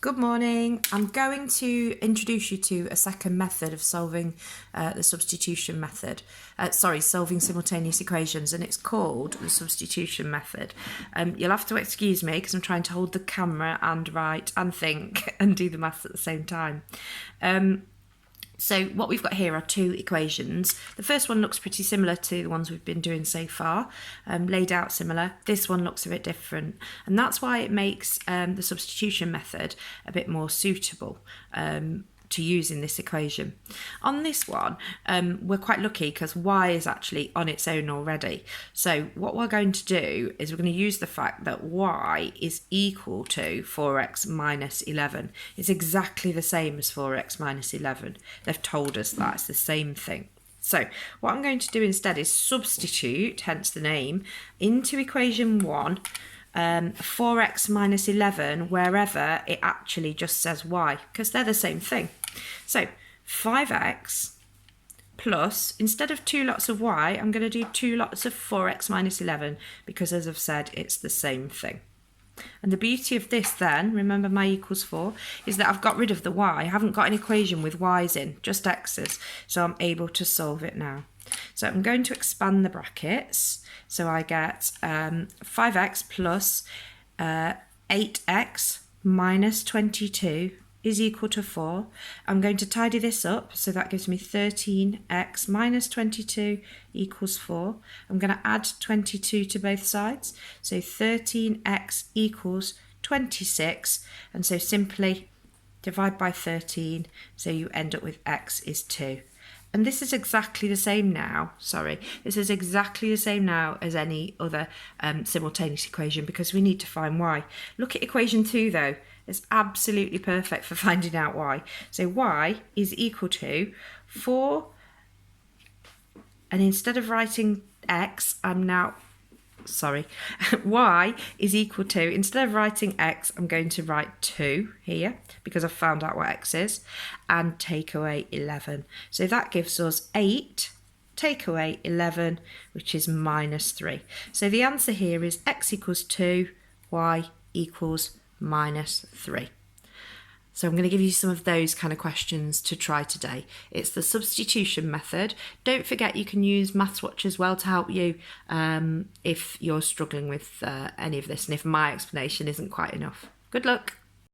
Good morning. I'm going to introduce you to a second method of solving the substitution method. Solving simultaneous equations, and it's called the substitution method. You'll have to excuse me because I'm trying to hold the camera and write and think and do the maths at the same time. So what we've got here are two equations. The first one looks pretty similar to the ones we've been doing so far, laid out similar. This one looks a bit different, and that's why it makes the substitution method a bit more suitable to use in this equation. On this one, we're quite lucky because y is actually on its own already. So what we're going to do is we're going to use the fact that y is equal to 4x minus 11. It's exactly the same as 4x minus 11. They've told us that it's the same thing. So what I'm going to do instead is substitute, hence the name, into equation 1 4x minus 11 wherever it actually just says y, because they're the same thing. So 5x plus, instead of 2 lots of y, I'm going to do 2 lots of 4x minus 11, because as I've said, it's the same thing. And the beauty of this then, remember my equals 4, is that I've got rid of the y. I haven't got an equation with y's in, just x's, so I'm able to solve it now. So I'm going to expand the brackets. So I get 5x plus 8x minus 22 is equal to 4. I'm going to tidy this up, so that gives me 13x minus 22 equals 4. I'm going to add 22 to both sides, so 13x equals 26, and so simply divide by 13, so you end up with x is 2. And this is exactly the same now, this is exactly the same now as any other simultaneous equation, because we need to find y. Look at equation 2 though, it's absolutely perfect for finding out y. So y is equal to 4, and instead of writing x, y is equal to, instead of writing x, I'm going to write 2 here, because I've found out what x is, and take away 11. So that gives us 8, take away 11, which is minus 3. So the answer here is x equals 2, y equals minus 3. So I'm going to give you some of those kind of questions to try today. It's the substitution method. Don't forget you can use MathsWatch as well to help you if you're struggling with any of this and if my explanation isn't quite enough. Good luck.